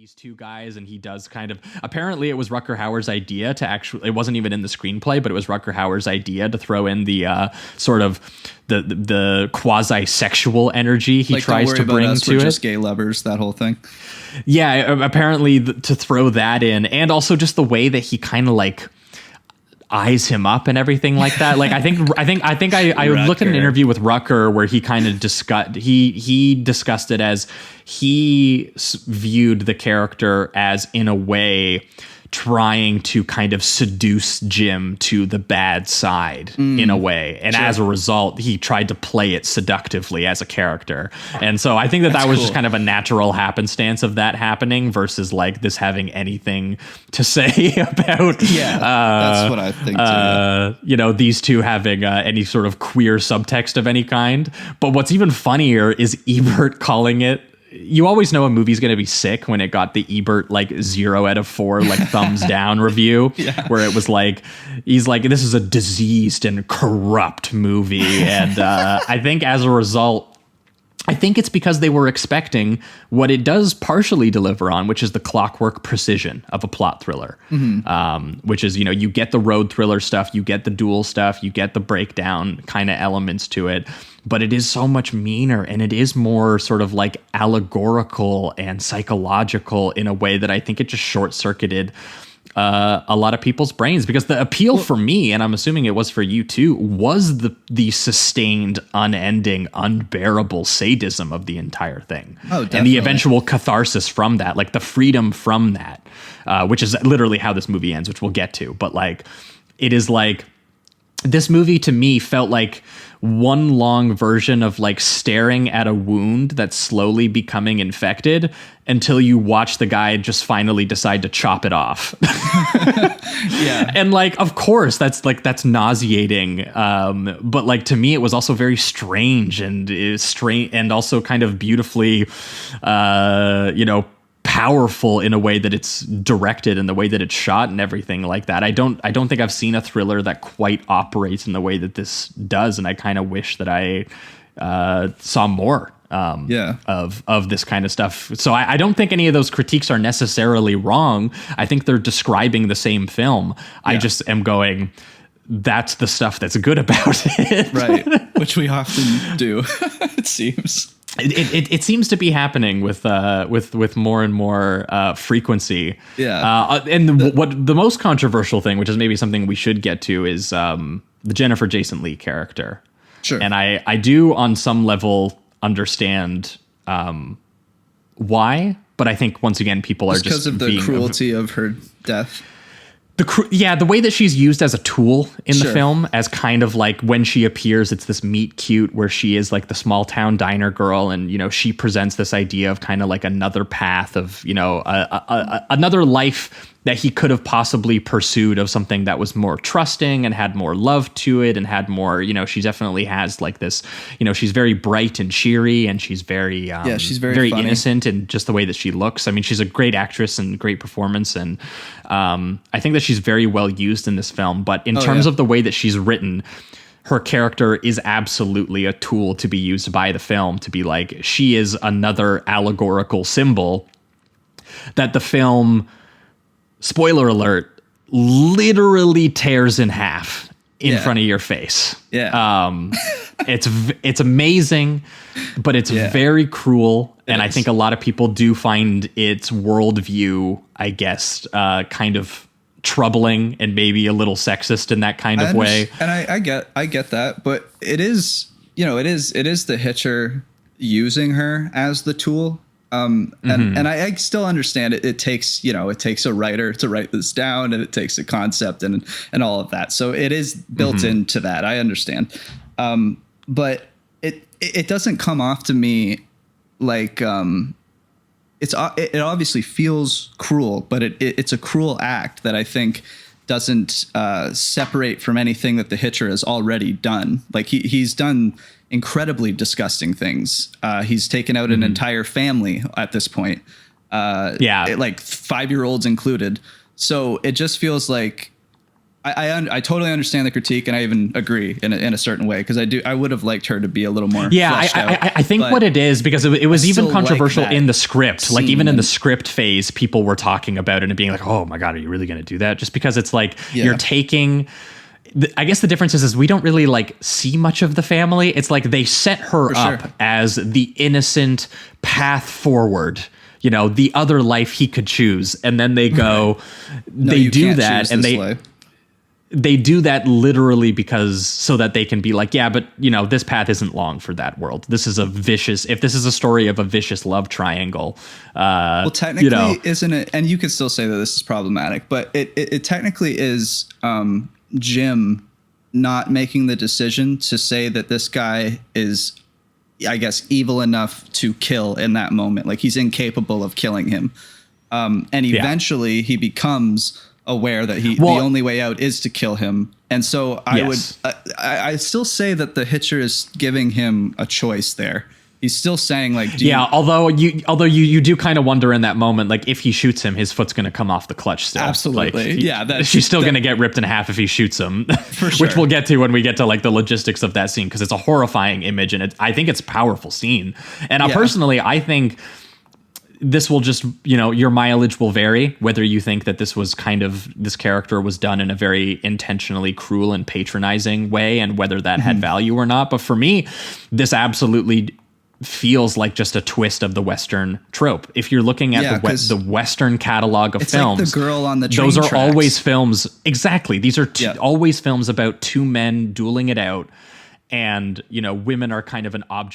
these two guys, and he does kind of, apparently it was Rutger Hauer's idea to actually, it wasn't even in the screenplay, but it was Rutger Hauer's idea to throw in the sort of the quasi-sexual energy he tries to bring to it. Just gay lovers, that whole thing. Yeah, apparently to throw that in, and also just the way that he kind of like eyes him up and everything like that. Like I think I looked at an interview with Rutger where he kind of he discussed it as he viewed the character as, in a way, trying to kind of seduce Jim to the bad side in a way. And as a result, he tried to play it seductively as a character. And so I think that was just kind of a natural happenstance of that happening versus like this having anything to say about, that's what I think too. You know, these two having any sort of queer subtext of any kind. But what's even funnier is Ebert calling it, you always know a movie's going to be sick when it got the Ebert like 0 out of 4 like thumbs down review, where it was like, he's like, this is a diseased and corrupt movie. And I think as a result, I think it's because they were expecting what it does partially deliver on, which is the clockwork precision of a plot thriller, which is, you know, you get the road thriller stuff, you get the duel stuff, you get the breakdown kind of elements to it, but it is so much meaner and it is more sort of like allegorical and psychological in a way that I think it just short-circuited a lot of people's brains, because the appeal for me, and I'm assuming it was for you too, was the sustained, unending, unbearable sadism of the entire thing. Oh, definitely. And the eventual catharsis from that, like the freedom from that, which is literally how this movie ends, which we'll get to. But like, it is like, this movie to me felt like one long version of like staring at a wound that's slowly becoming infected until you watch the guy just finally decide to chop it off. And like, of course that's nauseating. But like, to me, it was also very strange and also kind of beautifully, you know, powerful in a way that it's directed and the way that it's shot and everything like that. I don't think I've seen a thriller that quite operates in the way that this does, and I kind of wish that I saw more of this kind of stuff. So I don't think any of those critiques are necessarily wrong. I think they're describing the same film. I just am going, that's the stuff that's good about it. Right. Which we often do, it seems. It seems to be happening with more and more frequency. And what the most controversial thing, which is maybe something we should get to, is the Jennifer Jason Leigh character. Sure. And I do on some level understand why, but I think once again people are just because of the cruelty of her death. The way that she's used as a tool in the film, as kind of like when she appears, it's this meet cute where she is like the small town diner girl. And, you know, she presents this idea of kind of like another path of, you know, another life that he could have possibly pursued, of something that was more trusting and had more love to it and had more, you know, she definitely has like this, you know, she's very bright and cheery, and she's very, she's very innocent in just the way that she looks. I mean, she's a great actress and great performance. And I think that she's very well used in this film, but in terms of the way that she's written, her character is absolutely a tool to be used by the film to be like, she is another allegorical symbol that the film, spoiler alert, literally tears in half in front of your face. It's amazing, but it's very cruel. And I think a lot of people do find its worldview, I guess, kind of troubling and maybe a little sexist in that kind of way. And I get that, but it is, you know, it is the Hitcher using her as the tool. And I still understand it. It takes a writer to write this down, and it takes a concept and all of that. So it is built into that. I understand. But it doesn't come off to me like, it obviously feels cruel, but it's a cruel act that I think doesn't separate from anything that the Hitcher has already done. Like he's done incredibly disgusting things. He's taken out an entire family at this point. Like 5-year-olds included. So it just feels like I totally understand the critique, and I even agree in a certain way, because I would have liked her to be a little more. Yeah, fleshed out, I think what it is, because it was even controversial in the script. Like even in the script phase, people were talking about it and being like, "Oh my god, are you really going to do that?" Just because it's like you're taking. I guess the difference is we don't really like see much of the family. It's like they set her up as the innocent path forward. You know, the other life he could choose, and then they go, they do that, and they do that literally because so that they can be like, yeah, but you know, this path isn't long for that world. This is if this is a story of a vicious love triangle. Well, technically, isn't it? And you could still say that this is problematic, but it technically is Jim not making the decision to say that this guy is, I guess, evil enough to kill in that moment. Like he's incapable of killing him. And eventually he becomes aware that the only way out is to kill him. And so I still say that the Hitcher is giving him a choice there. He's still saying like, although you do kind of wonder in that moment, like if he shoots him, his foot's going to come off the clutch still. Absolutely. Like, she's still going to get ripped in half if he shoots him, for sure. Which we'll get to when we get to like the logistics of that scene, because it's a horrifying image and I think it's a powerful scene. And personally, I think this will just, you know, your mileage will vary whether you think that this character was done in a very intentionally cruel and patronizing way and whether that had value or not. But for me, this absolutely feels like just a twist of the Western trope. If you're looking at the Western catalog of films, like The Girl on the Train those are tracks. Always films. Exactly. These are always films about two men dueling it out. And, you know, women are kind of an object.